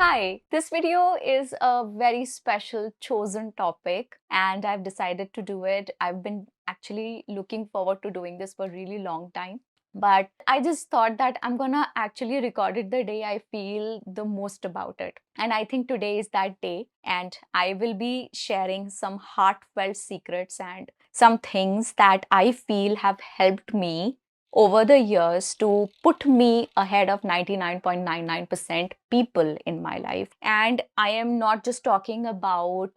Hi, this video is a very special chosen topic and I've decided to do it. I've been actually looking forward to doing this for a really long time. But I just thought that I'm gonna actually record it the day I feel the most about it. And I think today is that day. And I will be sharing some heartfelt secrets and some things that I feel have helped me over the years to put me ahead of 99.99% people in my life. And I am not just talking about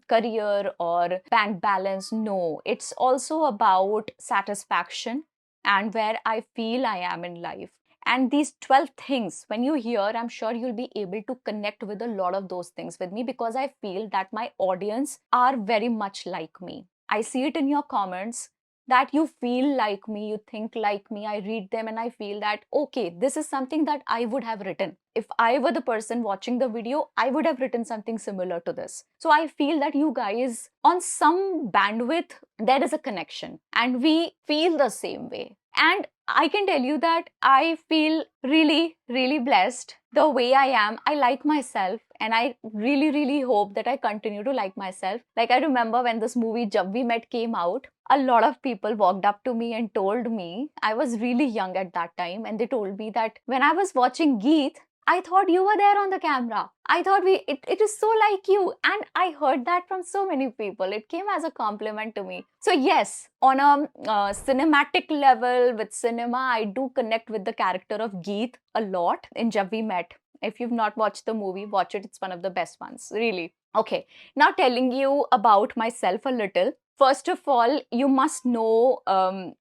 career or bank balance. No, it's also about satisfaction and where I feel I am in life. And these 12 things, when you hear, I'm sure you'll be able to connect with a lot of those things with me because I feel that my audience are very much like me. I see it in your comments that you feel like me, you think like me. I read them and I feel that, okay, this is something that I would have written. If I were the person watching the video, I would have written something similar to this. So I feel that you guys, on some bandwidth, there is a connection and we feel the same way. And I can tell you that I feel really, really blessed the way I am. I like myself and I really, really hope that I continue to like myself. Like I remember when this movie Jab We Met came out, a lot of people walked up to me and told me, I was really young at that time, and they told me that when I was watching Geet, I thought you were there on the camera. I thought it is so like you. And I heard that from so many people. It came as a compliment to me. So, yes, on a cinematic level with cinema, I do connect with the character of Geet a lot in Jab We Met. If you've not watched the movie, watch it. It's one of the best ones, really. Okay, now telling you about myself a little. First of all, you must know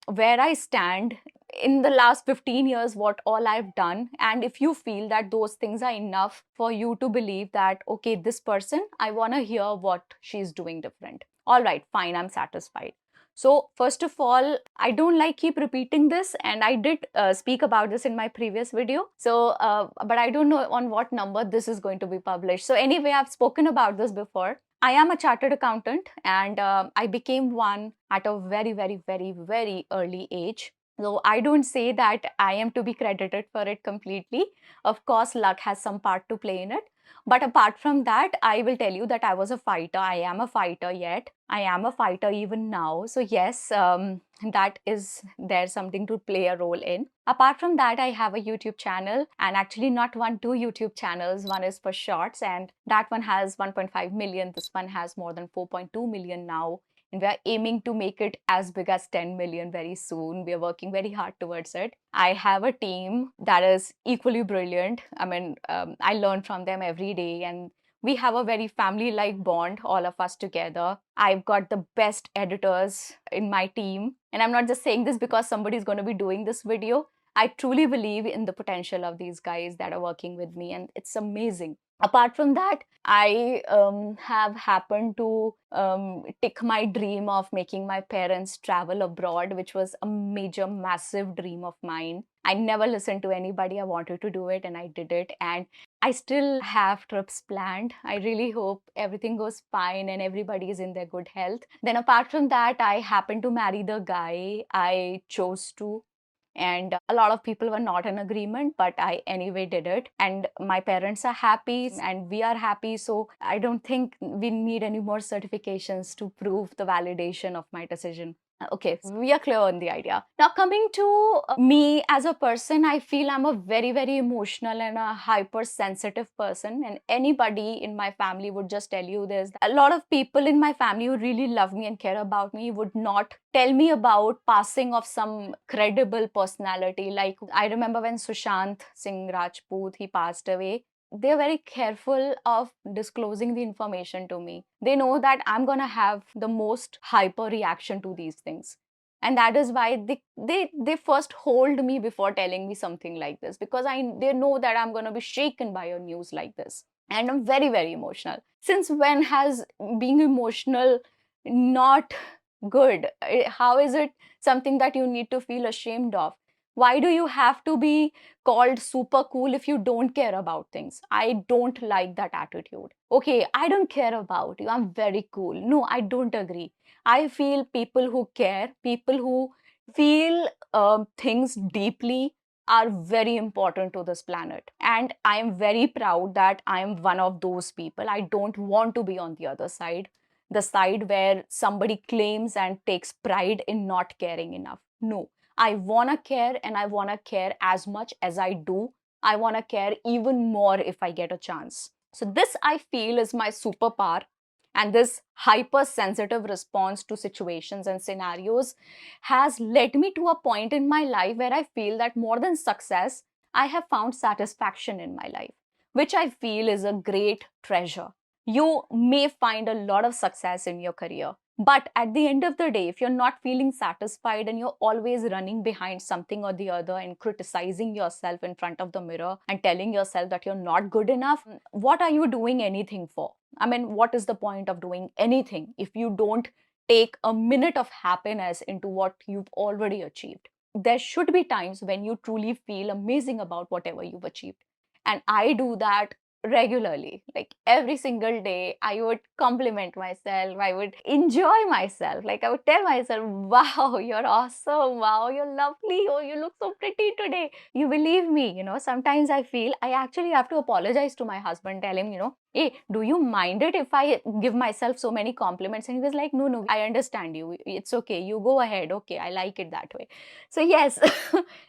where I stand in the last 15 years, what all I've done. And if you feel that those things are enough for you to believe that, okay, this person, I want to hear what she's doing different. All right, fine, I'm satisfied. So, first of all, I don't like keep repeating this, and I did speak about this in my previous video. So, but I don't know on what number this is going to be published. So, anyway, I've spoken about this before. I am a chartered accountant and I became one at a very, very, very, very early age. So I don't say that I am to be credited for it completely. Of course, luck has some part to play in it. But apart from that, I will tell you that I was a fighter. I am a fighter yet. I am a fighter even now. So, yes, that is there's something to play a role in. Apart from that, I have a YouTube channel, and actually not one, two YouTube channels. One is for shorts, and that one has 1.5 million. This one has more than 4.2 million now. And we are aiming to make it as big as 10 million very soon. We are working very hard towards it. I have a team that is equally brilliant. I mean, I learn from them every day, and we have a very family like bond, all of us together. I've got the best editors in my team. And I'm not just saying this because somebody's going to be doing this video. I truly believe in the potential of these guys that are working with me, and it's amazing. Apart from that, I have happened to tick my dream of making my parents travel abroad, which was a major, massive dream of mine. I never listened to anybody. I wanted to do it and I did it. And I still have trips planned. I really hope everything goes fine and everybody is in their good health. Then, apart from that, I happened to marry the guy I chose to. And a lot of people were not in agreement, but I anyway did it. And my parents are happy and we are happy. So I don't think we need any more certifications to prove the validation of my decision. Okay, so we are clear on the idea. Now, coming to me as a person, I feel I'm a very, very emotional and a hypersensitive person. And anybody in my family would just tell you this. A lot of people in my family who really love me and care about me would not tell me about passing of some credible personality. Like, I remember when Sushant Singh Rajput, he passed away, they're very careful of disclosing the information to me. They know that I'm going to have the most hyper reaction to these things. And that is why they first hold me before telling me something like this, because they know that I'm going to be shaken by a news like this. And I'm very, very emotional. Since when has being emotional not good? How is it something that you need to feel ashamed of? Why do you have to be called super cool if you don't care about things? I don't like that attitude. Okay, I don't care about you. I'm very cool. No, I don't agree. I feel people who care, people who feel things deeply, are very important to this planet. And I am very proud that I am one of those people. I don't want to be on the other side, the side where somebody claims and takes pride in not caring enough. No, I want to care, and I want to care as much as I do. I want to care even more if I get a chance. So, this I feel is my superpower. And this hypersensitive response to situations and scenarios has led me to a point in my life where I feel that more than success, I have found satisfaction in my life, which I feel is a great treasure. You may find a lot of success in your career, but at the end of the day, if you're not feeling satisfied and you're always running behind something or the other and criticizing yourself in front of the mirror and telling yourself that you're not good enough, what are you doing anything for? I mean, what is the point of doing anything if you don't take a minute of happiness into what you've already achieved? There should be times when you truly feel amazing about whatever you've achieved. And I do that regularly. Like every single day, I would compliment myself, I would enjoy myself. Like I would tell myself, wow, you're awesome. Wow, you're lovely. Oh, you look so pretty today. You believe me, sometimes I feel I actually have to apologize to my husband, tell him, hey, do you mind it if I give myself so many compliments? And he was like, no, no, I understand you. It's okay. You go ahead. Okay, I like it that way. So, yes,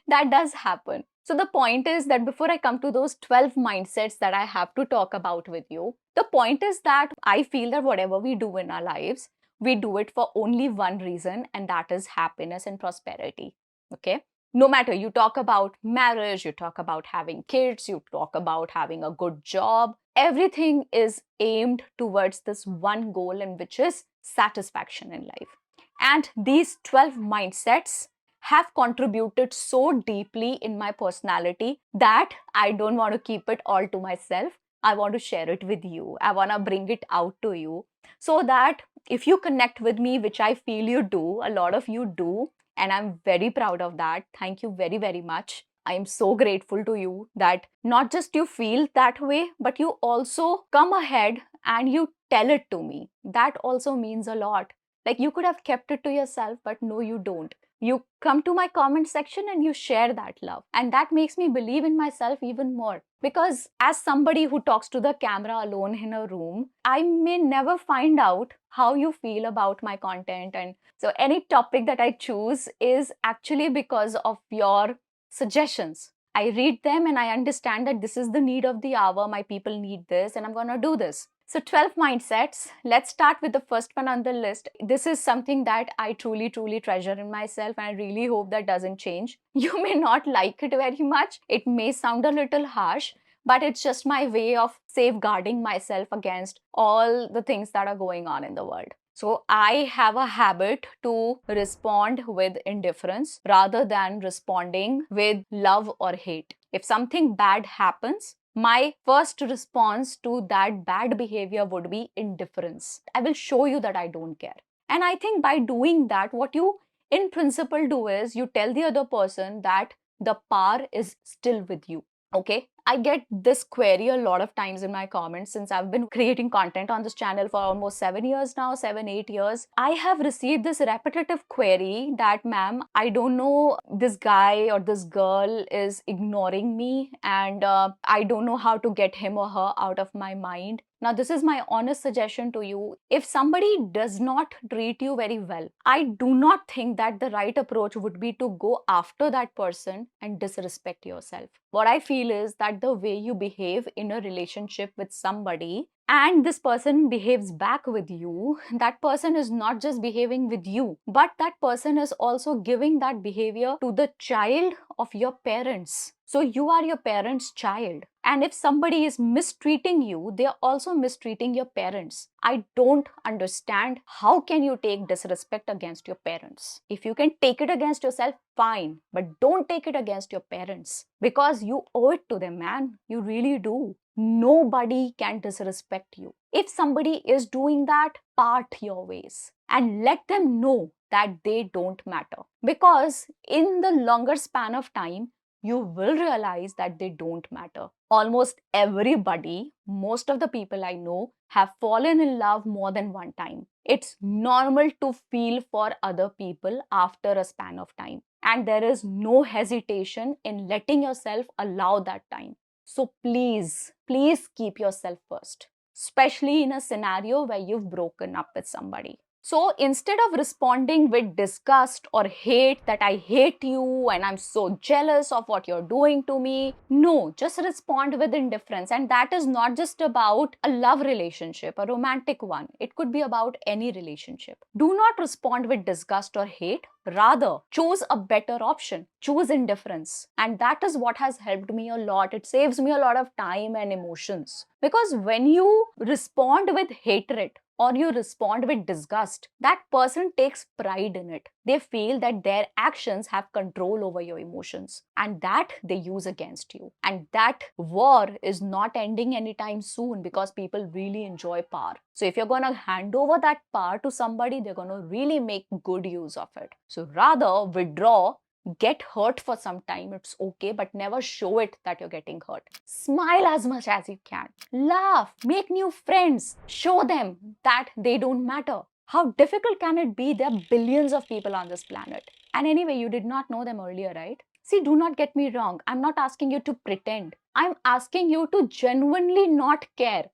that does happen. So, the point is that before I come to those 12 mindsets that I have to talk about with you, the point is that I feel that whatever we do in our lives, we do it for only one reason, and that is happiness and prosperity. Okay. No matter you talk about marriage, you talk about having kids, you talk about having a good job, everything is aimed towards this one goal, and which is satisfaction in life. And these 12 mindsets have contributed so deeply in my personality that I don't want to keep it all to myself. I want to share it with you. I want to bring it out to you so that if you connect with me, which I feel you do, a lot of you do, and I'm very proud of that. Thank you very, very much. I am so grateful to you that not just you feel that way, but you also come ahead and you tell it to me. That also means a lot. Like you could have kept it to yourself, but no, you don't. You come to my comment section and you share that love. And that makes me believe in myself even more. Because as somebody who talks to the camera alone in a room, I may never find out how you feel about my content. And so any topic that I choose is actually because of your suggestions. I read them and I understand that this is the need of the hour. My people need this, and I'm going to do this. So, 12 mindsets. Let's start with the first one on the list. This is something that I truly, truly treasure in myself, and I really hope that doesn't change. You may not like it very much. It may sound a little harsh, but it's just my way of safeguarding myself against all the things that are going on in the world. So I have a habit to respond with indifference rather than responding with love or hate. If something bad happens, my first response to that bad behavior would be indifference. I will show you that I don't care. And I think by doing that, what you in principle do is you tell the other person that the power is still with you. Okay, I get this query a lot of times in my comments since I've been creating content on this channel for almost 7 years now, 7, 8 years. I have received this repetitive query that, ma'am, I don't know, this guy or this girl is ignoring me, and I don't know how to get him or her out of my mind. Now, this is my honest suggestion to you. If somebody does not treat you very well, I do not think that the right approach would be to go after that person and disrespect yourself. What I feel is that the way you behave in a relationship with somebody and this person behaves back with you, that person is not just behaving with you, but that person is also giving that behavior to the child of your parents. So you are your parents' child. And if somebody is mistreating you, they are also mistreating your parents. I don't understand how can you take disrespect against your parents. If you can take it against yourself, fine, but don't take it against your parents because you owe it to them, man. You really do. Nobody can disrespect you. If somebody is doing that, part your ways and let them know that they don't matter. Because in the longer span of time, you will realize that they don't matter. Almost everybody, most of the people I know, have fallen in love more than one time. It's normal to feel for other people after a span of time. And there is no hesitation in letting yourself allow that time. So please, please keep yourself first, especially in a scenario where you've broken up with somebody. So instead of responding with disgust or hate, that I hate you and I'm so jealous of what you're doing to me, no, just respond with indifference. And that is not just about a love relationship, a romantic one. It could be about any relationship. Do not respond with disgust or hate. Rather, choose a better option. Choose indifference. And that is what has helped me a lot. It saves me a lot of time and emotions. Because when you respond with hatred, or you respond with disgust, that person takes pride in it. They feel that their actions have control over your emotions, and that they use against you. And that war is not ending anytime soon, because people really enjoy power. So if you're going to hand over that power to somebody, they're going to really make good use of it. So rather withdraw, get hurt for some time, it's okay, but never show it that you're getting hurt. Smile as much as you can. Laugh, make new friends, show them that they don't matter. How difficult can it be? There are billions of people on this planet. And anyway, you did not know them earlier, right? See, do not get me wrong. I'm not asking you to pretend. I'm asking you to genuinely not care.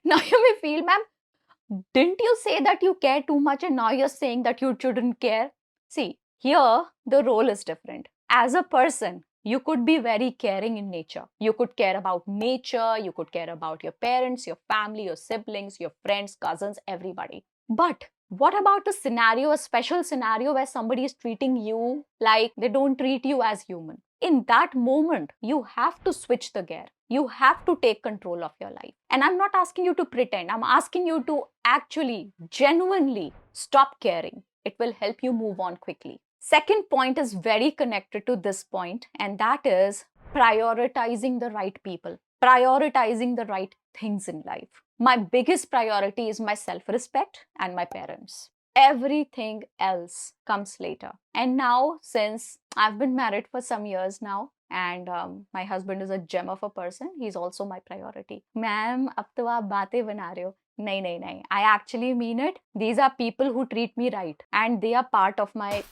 Now you may feel, ma'am, didn't you say that you care too much and now you're saying that you shouldn't care? See, here the role is different. As a person, you could be very caring in nature. You could care about nature, you could care about your parents, your family, your siblings, your friends, cousins, everybody. But what about a scenario, a special scenario where somebody is treating you like they don't treat you as human? In that moment, you have to switch the gear. You have to take control of your life. And I'm not asking you to pretend. I'm asking you to actually, genuinely stop caring. It will help you move on quickly. Second point is very connected to this point, and that is prioritizing the right people, prioritizing the right things in life. My biggest priority is my self respect and my parents. Everything else comes later. And now, since I've been married for some years now, and my husband is a gem of a person, he's also my priority. Ma'am, ab to aap baatein bana rahe ho. Nahi, nahi, nahi. I actually mean it. These are people who treat me right, and they are part of my,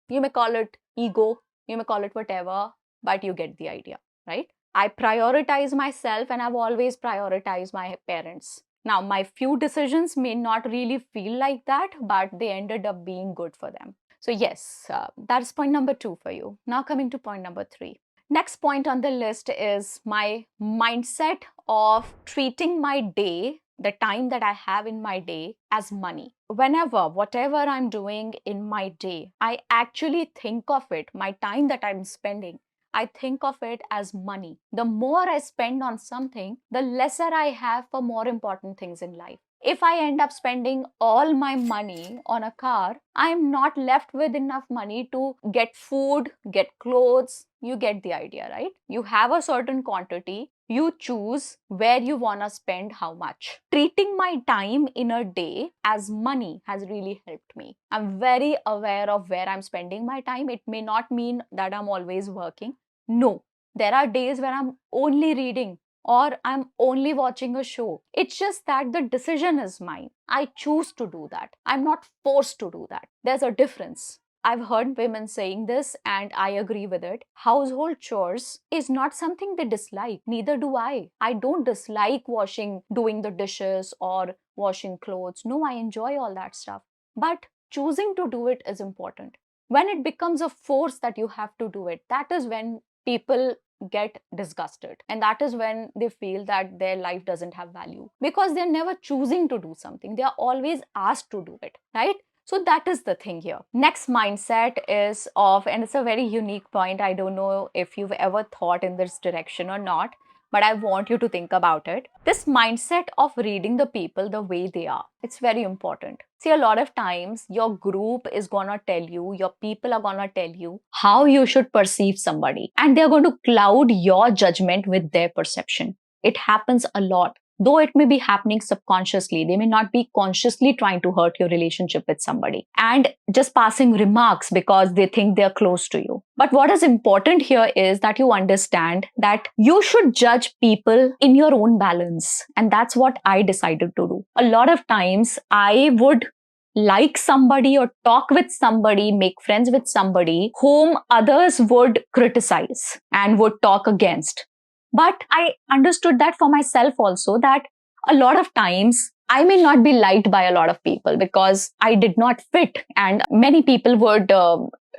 you may call it ego, you may call it whatever, but you get the idea, right? I prioritize myself, and I've always prioritized my parents. Now, my few decisions may not really feel like that, but they ended up being good for them. So, yes, that's point number 2 for you. Now, coming to point number 3. Next point on the list is my mindset of treating my day, the time that I have in my day, as money. Whenever, whatever I'm doing in my day, I actually think of it, my time that I'm spending, I think of it as money. The more I spend on something, the lesser I have for more important things in life. If I end up spending all my money on a car, I'm not left with enough money to get food, get clothes. You get the idea, right? You have a certain quantity. You choose where you want to spend how much. Treating my time in a day as money has really helped me. I'm very aware of where I'm spending my time. It may not mean that I'm always working. No, there are days where I'm only reading or I'm only watching a show. It's just that the decision is mine. I choose to do that. I'm not forced to do that. There's a difference. I've heard women saying this and I agree with it. Household chores is not something they dislike. Neither do I. I don't dislike doing the dishes or washing clothes. No, I enjoy all that stuff. But choosing to do it is important. When it becomes a force that you have to do it, that is when people get disgusted, and that is when they feel that their life doesn't have value, because they're never choosing to do something, they are always asked to do it, right? So that is the thing here. Next mindset is of, and it's a very unique point, I don't know if you've ever thought in this direction or not, but I want you to think about it. This mindset of reading the people the way they are, it's very important. See, a lot of times your group is gonna tell you, your people are gonna tell you how you should perceive somebody, and they're going to cloud your judgment with their perception. It happens a lot. though it may be happening subconsciously. They may not be consciously trying to hurt your relationship with somebody and just passing remarks because they think they're close to you. But what is important here is that you understand that you should judge people in your own balance. And that's what I decided to do. A lot of times I would like somebody or talk with somebody, make friends with somebody whom others would criticize and would talk against. But I understood that for myself also, that a lot of times I may not be liked by a lot of people because I did not fit, and many people would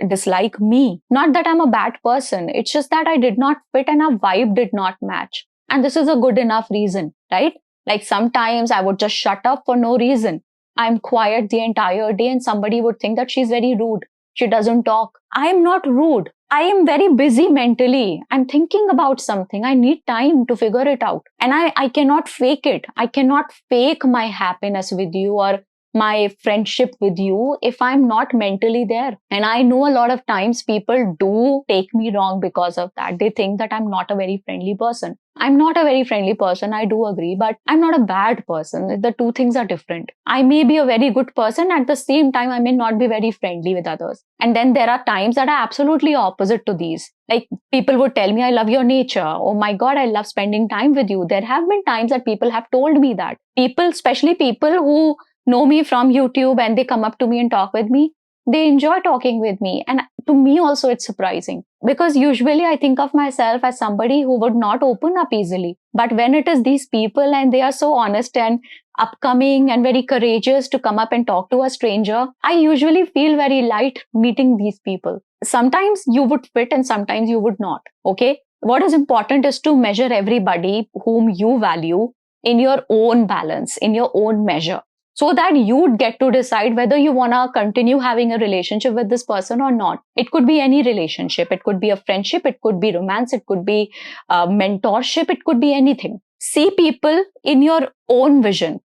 dislike me. Not that I'm a bad person, it's just that I did not fit and our vibe did not match. And this is a good enough reason, right? Like sometimes I would just shut up for no reason. I'm quiet the entire day and somebody would think that she's very rude. She doesn't talk. I am not rude. I am very busy mentally. I'm thinking about something. I need time to figure it out. And I cannot fake it. I cannot fake my happiness with you or my friendship with you if I'm not mentally there. And I know a lot of times people do take me wrong because of that. They think that I'm not a very friendly person. I'm not a very friendly person, I do agree, but I'm not a bad person. The two things are different. I may be a very good person, at the same time, I may not be very friendly with others. And then there are times that are absolutely opposite to these. Like people would tell me, I love your nature. Oh my God, I love spending time with you. There have been times that people have told me that. People, especially people who know me from YouTube and they come up to me and talk with me, they enjoy talking with me. And to me also, it's surprising because usually I think of myself as somebody who would not open up easily. But when it is these people and they are so honest and upcoming and very courageous to come up and talk to a stranger, I usually feel very light meeting these people. Sometimes you would fit and sometimes you would not. Okay. What is important is to measure everybody whom you value in your own balance, in your own measure, so that you'd get to decide whether you want to continue having a relationship with this person or not. It could be any relationship. It could be a friendship. It could be romance. It could be mentorship. It could be anything. See people in your own vision.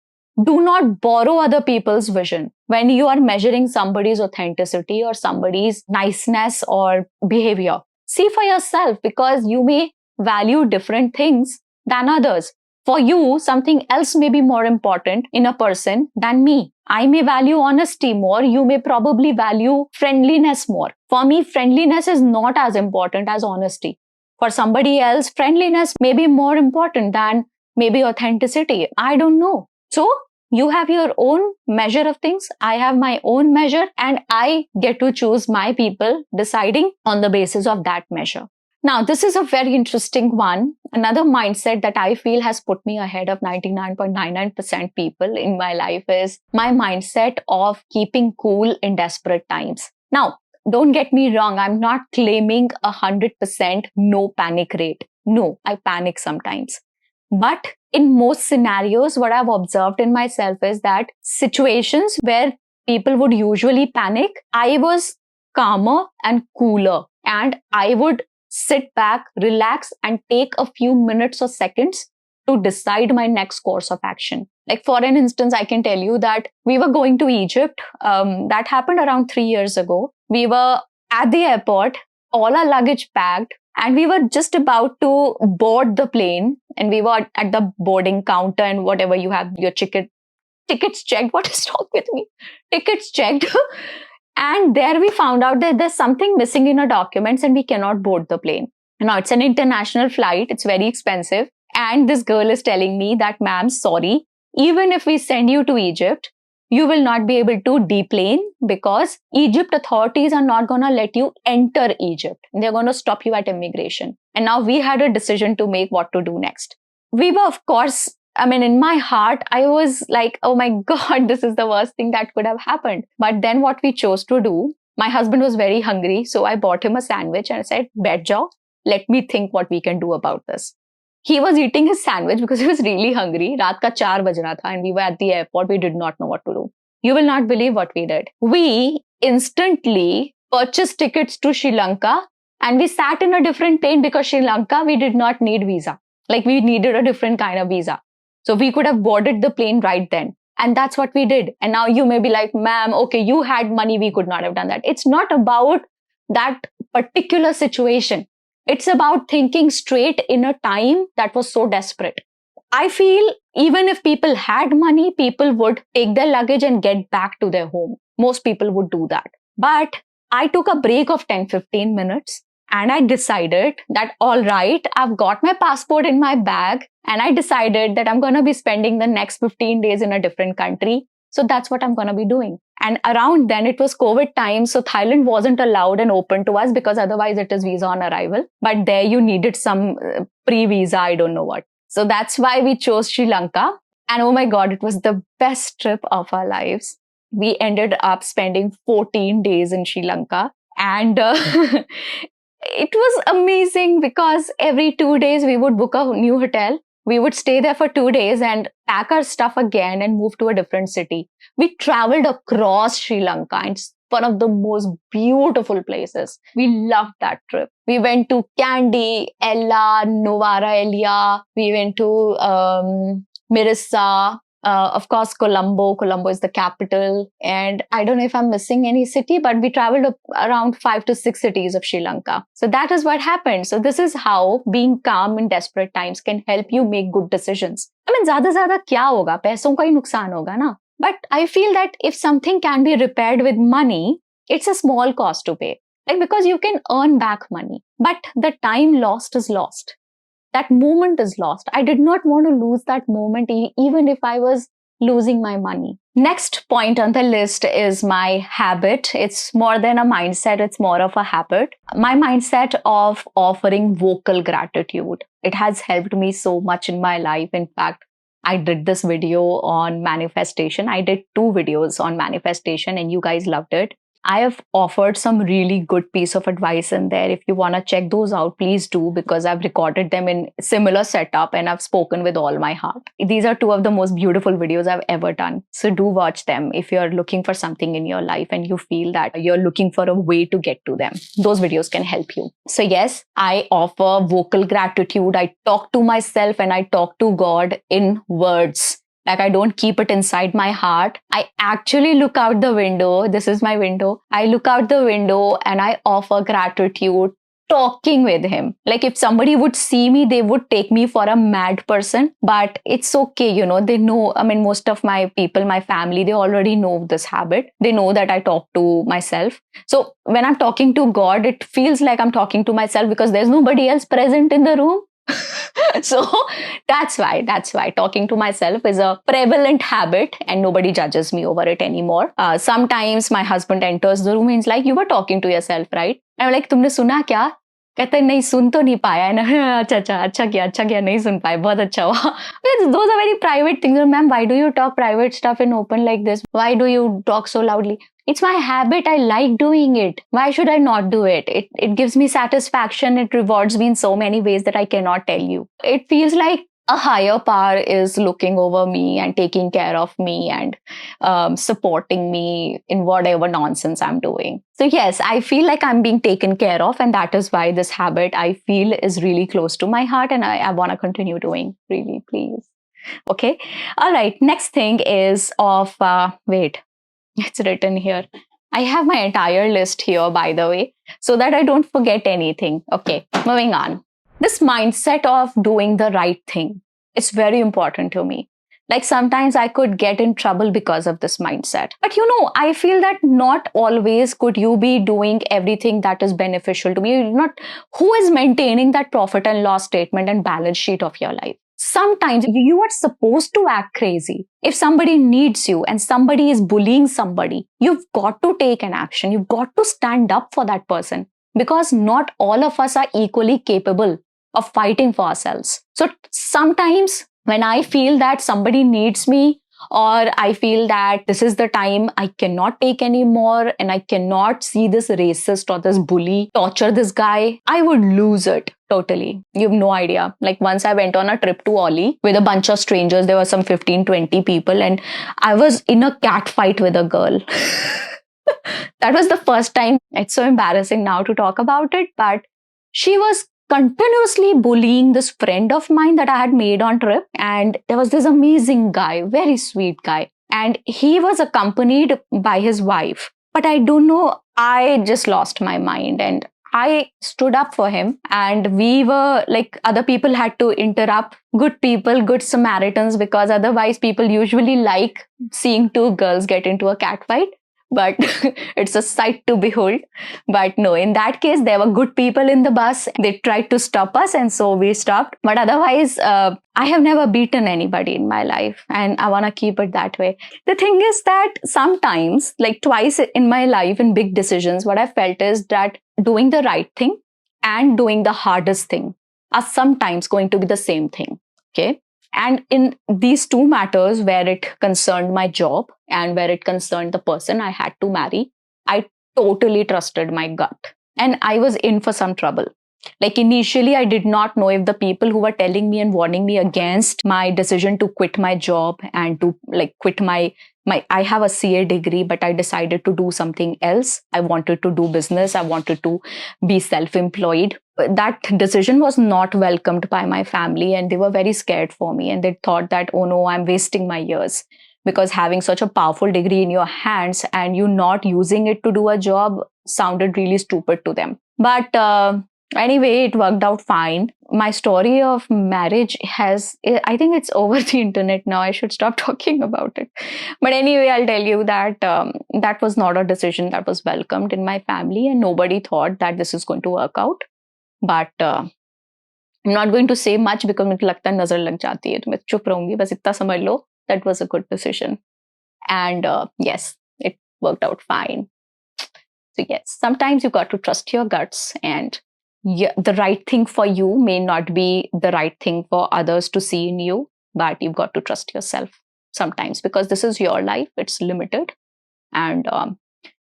Do not borrow other people's vision when you are measuring somebody's authenticity or somebody's niceness or behavior. See for yourself, because you may value different things than others. For you, something else may be more important in a person than me. I may value honesty more. You may probably value friendliness more. For me, friendliness is not as important as honesty. For somebody else, friendliness may be more important than maybe authenticity. I don't know. So, you have your own measure of things. I have my own measure, and I get to choose my people, deciding on the basis of that measure. Now, this is a very interesting one. Another mindset that I feel has put me ahead of 99.99% people in my life is my mindset of keeping cool in desperate times. Now, don't get me wrong. I'm not claiming 100% no panic rate. No, I panic sometimes. But in most scenarios, what I've observed in myself is that situations where people would usually panic, I was calmer and cooler, and I would sit back, relax, and take a few minutes or seconds to decide my next course of action. Like for an instance, I can tell you that we were going to Egypt. That happened around 3 years ago. We were at the airport, all our luggage packed, and we were just about to board the plane. And we were at the boarding counter and whatever you have, your tickets checked. What is wrong with me? Tickets checked. And there we found out that there's something missing in our documents and we cannot board the plane. Now, it's an international flight. It's very expensive. And this girl is telling me that, ma'am, sorry, even if we send you to Egypt, you will not be able to deplane because Egypt authorities are not going to let you enter Egypt. They're going to stop you at immigration. And now we had a decision to make what to do next. We were, of course, in my heart, I was like, oh my God, this is the worst thing that could have happened. But then what we chose to do, my husband was very hungry. So I bought him a sandwich and I said, "Bet jao, let me think what we can do about this." He was eating his sandwich because he was really hungry. Raat ka 4 baj raha tha and we were at the airport. We did not know what to do. You will not believe what we did. We instantly purchased tickets to Sri Lanka and we sat in a different plane because Sri Lanka, we did not need visa. Like we needed a different kind of visa. So we could have boarded the plane right then. And that's what we did. And now you may be like, ma'am, okay, you had money. We could not have done that. It's not about that particular situation. It's about thinking straight in a time that was so desperate. I feel even if people had money, people would take their luggage and get back to their home. Most people would do that. But I took a break of 10-15 minutes and I decided that, all right, I've got my passport in my bag and I decided that I'm going to be spending the next 15 days in a different country. So that's what I'm going to be doing. And around then it was COVID time. So Thailand wasn't allowed and open to us because otherwise it is visa on arrival. But there you needed some pre visa, I don't know what. So that's why we chose Sri Lanka. And oh my God, it was the best trip of our lives. We ended up spending 14 days in Sri Lanka. And it was amazing because every 2 days we would book a new hotel. We would stay there for 2 days and pack our stuff again and move to a different city. We traveled across Sri Lanka and it's one of the most beautiful places. We loved that trip. We went to Kandy, Ella, Novara Elia. We went to Mirissa, of course, Colombo. Colombo is the capital. And I don't know if I'm missing any city, but we traveled around 5 to 6 cities of Sri Lanka. So that is what happened. So this is how being calm in desperate times can help you make good decisions. I mean, ज़्यादा ज़्यादा क्या होगा? पैसों का ही नुकसान होगा ना? But I feel that if something can be repaired with money, it's a small cost to pay. Like, because you can earn back money, but the time lost is lost. That moment is lost. I did not want to lose that moment, even if I was losing my money. Next point on the list is my habit. It's more than a mindset, it's more of a habit. My mindset of offering vocal gratitude. It has helped me so much in my life. In fact, I did this video on manifestation. I did 2 videos on manifestation and you guys loved it. I have offered some really good piece of advice in there. If you want to check those out, please do, because I've recorded them in similar setup and I've spoken with all my heart. These are 2 of the most beautiful videos I've ever done. So do watch them if you're looking for something in your life and you feel that you're looking for a way to get to them. Those videos can help you. So yes, I offer vocal gratitude. I talk to myself and I talk to God in words. Like, I don't keep it inside my heart. I actually look out the window. This is my window. I look out the window and I offer gratitude, talking with him. Like, if somebody would see me, they would take me for a mad person. But it's okay, you know, they know. I mean, most of my people, my family, they already know this habit. They know that I talk to myself. So when I'm talking to God, it feels like I'm talking to myself because there's nobody else present in the room. So that's why talking to myself is a prevalent habit and nobody judges me over it anymore. Sometimes my husband enters the room and he's like, you were talking to yourself, right? I'm like, तुमने सुना क्या? कहते नहीं, सुन तो नहीं पाया है ना. अच्छा किया, नहीं सुन पाए, बहुत अच्छा हुआ. Those are very private things. Ma'am, why do you talk private stuff in open like this? Why do you talk so loudly? It's my habit. I like doing it. Why should I not do it? It gives me satisfaction. It rewards me in so many ways that I cannot tell you. It feels like a higher power is looking over me and taking care of me and supporting me in whatever nonsense I'm doing. So yes, I feel like I'm being taken care of, and that is why this habit, I feel, is really close to my heart and I want to continue doing. Really, please. Okay. All right. Next thing is of, wait. It's written here. I have my entire list here, by the way, so that I don't forget anything. Okay, moving on. This mindset of doing the right thing is very important to me. Like, sometimes I could get in trouble because of this mindset. But you know, I feel that not always could you be doing everything that is beneficial to me. Not who is maintaining that profit and loss statement and balance sheet of your life. Sometimes you are supposed to act crazy. If somebody needs you and somebody is bullying somebody, you've got to take an action. You've got to stand up for that person, because not all of us are equally capable of fighting for ourselves. So sometimes when I feel that somebody needs me, or I feel that this is the time I cannot take anymore and I cannot see this racist or this bully torture this guy, I would lose it totally. You have no idea. Like, once I went on a trip to Oli with a bunch of strangers. There were some 15-20 people and I was in a cat fight with a girl. That was the first time. It's so embarrassing now to talk about it, but she was continuously bullying this friend of mine that I had made on trip. And there was this amazing guy, very sweet guy. And he was accompanied by his wife. But I don't know, I just lost my mind and I stood up for him, and we were like, other people had to interrupt, good people, good Samaritans, because otherwise people usually like seeing two girls get into a cat fight. But it's a sight to behold. But no, in that case, there were good people in the bus. They tried to stop us, and so we stopped. But otherwise, I have never beaten anybody in my life, and I want to keep it that way. The thing is that sometimes, like twice in my life, in big decisions, what I felt is that doing the right thing and doing the hardest thing are sometimes going to be the same thing. Okay. And in these two matters, where it concerned my job and where it concerned the person I had to marry, I totally trusted my gut. And I was in for some trouble. Like initially, I did not know if the people who were telling me and warning me against my decision to quit my job and to like quit my I have a CA degree, but I decided to do something else. I wanted to do business. I wanted to be self-employed. That decision was not welcomed by my family, and they were very scared for me. And they thought that, oh no, I'm wasting my years, because having such a powerful degree in your hands and you not using it to do a job sounded really stupid to them. But anyway, it worked out fine. My story of marriage I think it's over the internet now. I should stop talking about it. But anyway, I'll tell you that that was not a decision that was welcomed in my family, and nobody thought that this is going to work out. But I'm not going to say much because मुझे लगता है नजर लग जाती है, तो मैं चुप रहूंगी. बस इतना समझ लो, that was a good decision. And yes, it worked out fine. So yes, sometimes you got to trust your guts, and the right thing for you may not be the right thing for others to see in you, but you've got to trust yourself sometimes, because this is your life. It's limited, and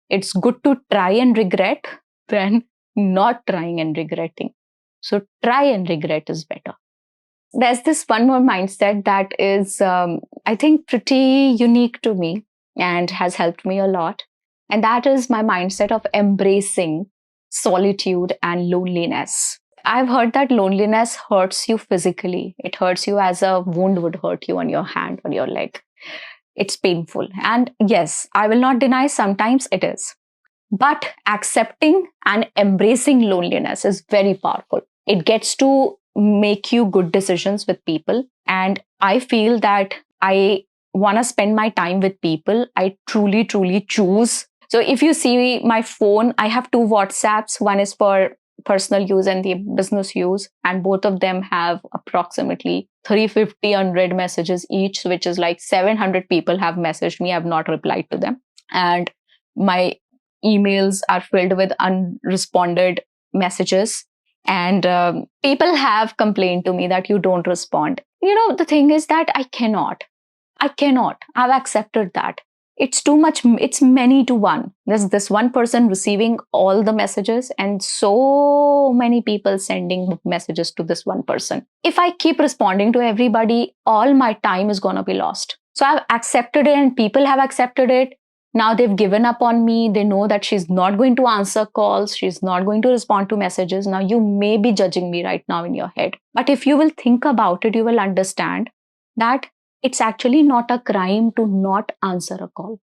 it's good to try and regret than not trying and regretting. So try and regret is better. There's this one more mindset that is, I think, pretty unique to me and has helped me a lot. And that is my mindset of embracing solitude and loneliness. I've heard that loneliness hurts you physically. It hurts you as a wound would hurt you on your hand or your leg. It's painful. And yes, I will not deny sometimes it is. But accepting and embracing loneliness is very powerful. It gets to make you good decisions with people. And I feel that I want to spend my time with people I truly, truly choose. So if you see my phone, I have two WhatsApps. One is for personal use and the business use. And both of them have approximately 350 unread messages each, which is like 700 people have messaged me. I've not replied to them. And my emails are filled with unresponded messages. And people have complained to me that you don't respond. You know, the thing is that I cannot. I've accepted that. It's too much. It's many to one. There's this one person receiving all the messages and so many people sending messages to this one person. If I keep responding to everybody, all my time is going to be lost. So I've accepted it, and people have accepted it. Now they've given up on me. They know that she's not going to answer calls. She's not going to respond to messages. Now you may be judging me right now in your head. But if you will think about it, you will understand that it's actually not a crime to not answer a call.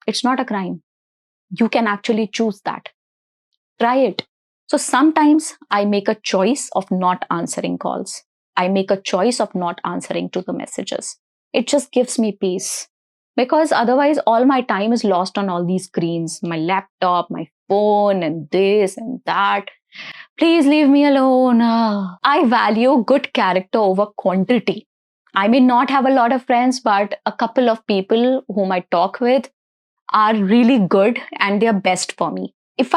It's not a crime. You can actually choose that. Try it. So sometimes I make a choice of not answering calls. I make a choice of not answering to the messages. It just gives me peace. Because otherwise, all my time is lost on all these screens, my laptop, my phone, and this and that. Please leave me alone. I value good character over quantity. I may not have a lot of friends, but a couple of people whom I talk with are really good and they're best for me. If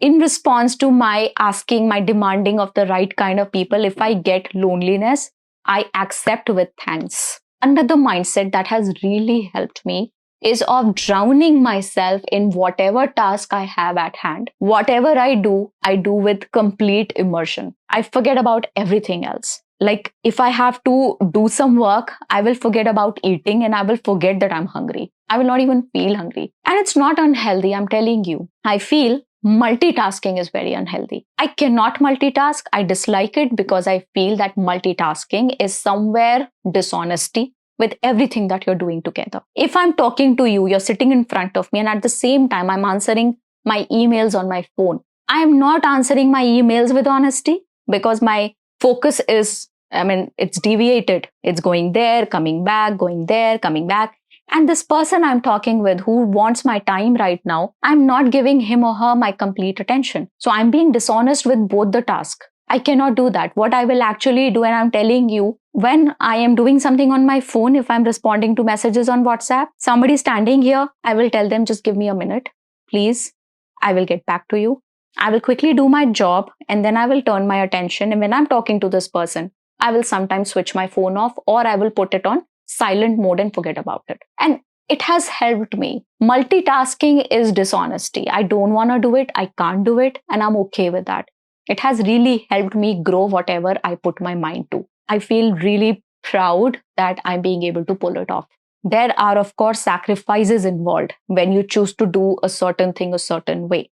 in response to my asking, my demanding of the right kind of people, if I get loneliness, I accept with thanks. Another mindset that has really helped me is of drowning myself in whatever task I have at hand. Whatever I do with complete immersion. I forget about everything else. Like if I have to do some work, I will forget about eating and I will forget that I'm hungry. I will not even feel hungry. And it's not unhealthy, I'm telling you. I feel multitasking is very unhealthy. I cannot multitask. I dislike it because I feel that multitasking is somewhere dishonesty with everything that you're doing together. If I'm talking to you, you're sitting in front of me, and at the same time, I'm answering my emails on my phone. I am not answering my emails with honesty because my focus is, I mean, it's deviated. It's going there, coming back, going there, coming back. And this person I'm talking with who wants my time right now, I'm not giving him or her my complete attention. So I'm being dishonest with both the tasks. I cannot do that. What I will actually do, and I'm telling you, when I am doing something on my phone, if I'm responding to messages on WhatsApp, somebody standing here, I will tell them, just give me a minute, please. I will get back to you. I will quickly do my job and then I will turn my attention. And when I'm talking to this person, I will sometimes switch my phone off or I will put it on silent mode and forget about it. And it has helped me. Multitasking is dishonesty. I don't want to do it. I can't do it. And I'm okay with that. It has really helped me grow whatever I put my mind to. I feel really proud that I'm being able to pull it off. There are, of course, sacrifices involved when you choose to do a certain thing a certain way.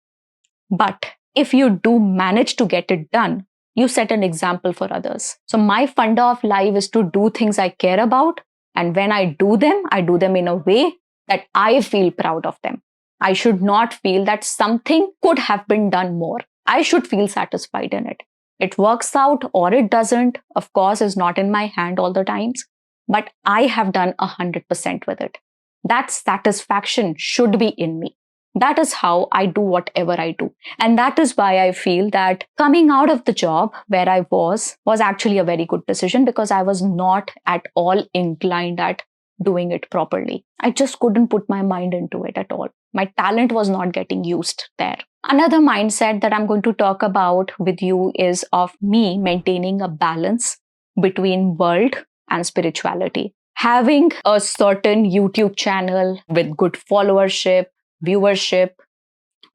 But if you do manage to get it done, you set an example for others. So, my funda of life is to do things I care about. And when I do them in a way that I feel proud of them. I should not feel that something could have been done more. I should feel satisfied in it. It works out or it doesn't, of course, is not in my hand all the times. But I have done 100% with it. That satisfaction should be in me. That is how I do whatever I do. And that is why I feel that coming out of the job where I was actually a very good decision because I was not at all inclined at doing it properly. I just couldn't put my mind into it at all. My talent was not getting used there. Another mindset that I'm going to talk about with you is of me maintaining a balance between world and spirituality. Having a certain YouTube channel with good followership, viewership,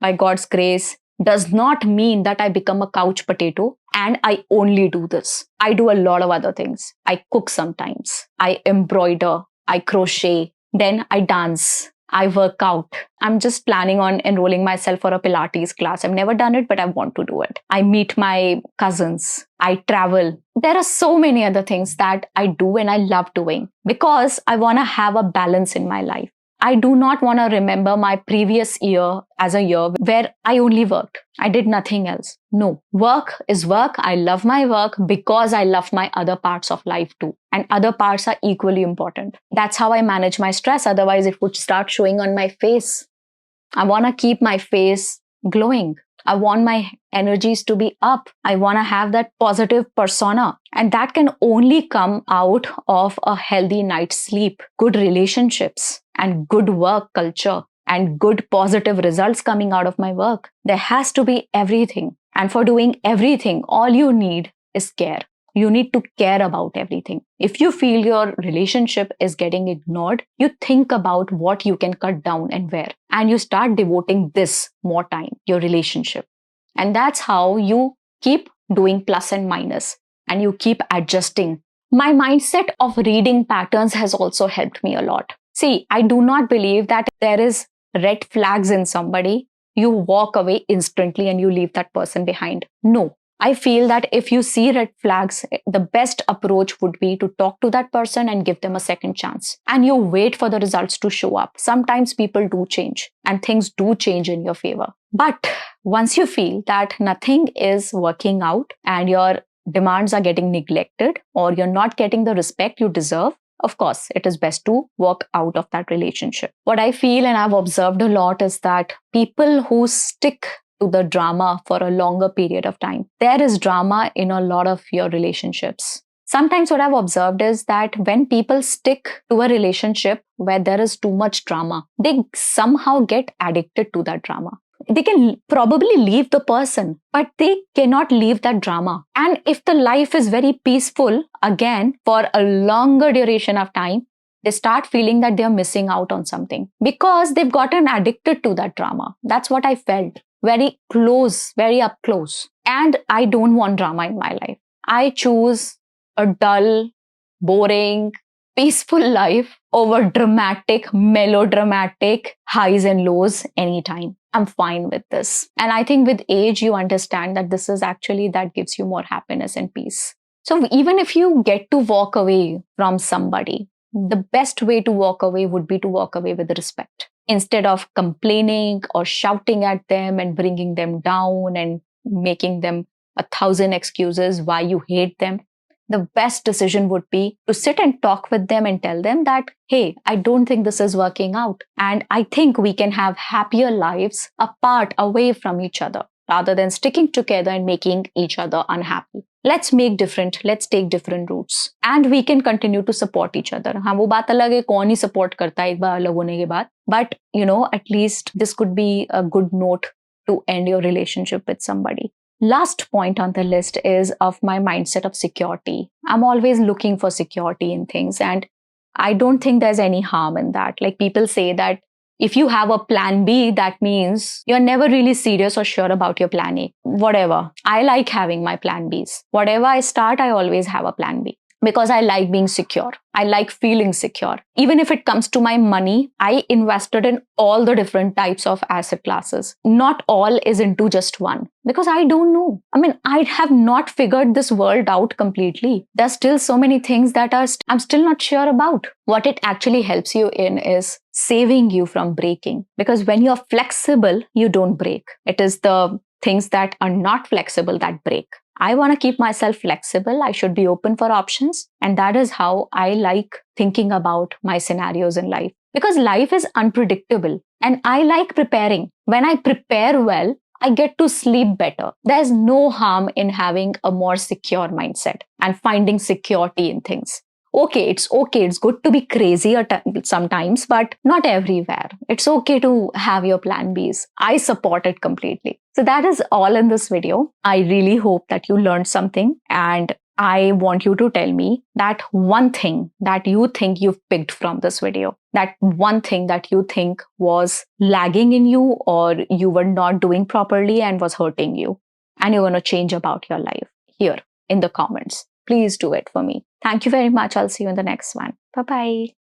by God's grace, does not mean that I become a couch potato and I only do this. I do a lot of other things. I cook sometimes, I embroider, I crochet, then I dance, I work out. I'm just planning on enrolling myself for a Pilates class. I've never done it, but I want to do it. I meet my cousins. I travel. There are so many other things that I do and I love doing because I want to have a balance in my life. I do not want to remember my previous year as a year where I only worked. I did nothing else. No, work is work. I love my work because I love my other parts of life too. And other parts are equally important. That's how I manage my stress. Otherwise, it would start showing on my face. I want to keep my face glowing. I want my energies to be up. I want to have that positive persona. And that can only come out of a healthy night's sleep, good relationships, and good work culture, and good positive results coming out of my work. There has to be everything. And for doing everything, all you need is care. You need to care about everything. If you feel your relationship is getting ignored, you think about what you can cut down and where. And you start devoting this more time, your relationship. And that's how you keep doing plus and minus and you keep adjusting. My mindset of reading patterns has also helped me a lot. See, I do not believe that there is red flags in somebody. You walk away instantly and you leave that person behind. No. I feel that if you see red flags, the best approach would be to talk to that person and give them a second chance. And you wait for the results to show up. Sometimes people do change and things do change in your favor. But once you feel that nothing is working out and your demands are getting neglected or you're not getting the respect you deserve, of course, it is best to walk out of that relationship. What I feel and I've observed a lot is that people who stick to the drama for a longer period of time. There is drama in a lot of your relationships. Sometimes what I've observed is that when people stick to a relationship where there is too much drama, they somehow get addicted to that drama. They can probably leave the person, but they cannot leave that drama. And if the life is very peaceful, again, for a longer duration of time, they start feeling that they're missing out on something because they've gotten addicted to that drama. That's what I felt. Very close, very up close. And I don't want drama in my life. I choose a dull, boring, peaceful life over dramatic, melodramatic highs and lows anytime. I'm fine with this. And I think with age, you understand that this is actually that gives you more happiness and peace. So even if you get to walk away from somebody, the best way to walk away would be to walk away with respect. instead of complaining or shouting at them and bringing them down and making them 1,000 excuses why you hate them, the best decision would be to sit and talk with them and tell them that, hey, I don't think this is working out. And I think we can have happier lives apart, away from each other, rather than sticking together and making each other unhappy. Let's make different, let's take different routes. And we can continue to support each other. हाँ, वो बात अलग है, कौन ही support करता है एक बार अलग होने के बाद. But, at least this could be a good note to end your relationship with somebody. Last point on the list is of my mindset of security. I'm always looking for security in things, and I don't think there's any harm in that. Like, people say that if you have a plan B, that means you're never really serious or sure about your plan A. Whatever. I like having my plan Bs. Whatever I start, I always have a plan B, because I like being secure. I like feeling secure. Even if it comes to my money, I invested in all the different types of asset classes. Not all is into just one, because I don't know. I mean, I have not figured this world out completely. There's still so many things that I'm still not sure about. What it actually helps you in is saving you from breaking. Because when you're flexible, you don't break. It is the things that are not flexible that break. I want to keep myself flexible. I should be open for options. And that is how I like thinking about my scenarios in life. Because life is unpredictable and I like preparing. When I prepare well, I get to sleep better. There's no harm in having a more secure mindset and finding security in things. Okay. It's good to be crazy sometimes, but not everywhere. It's okay to have your plan Bs. I support it completely. So that is all in this video. I really hope that you learned something, and I want you to tell me that one thing that you think you've picked from this video, that one thing that you think was lagging in you or you were not doing properly and was hurting you, and you're going to change about your life here in the comments. Please do it for me. Thank you very much. I'll see you in the next one. Bye-bye.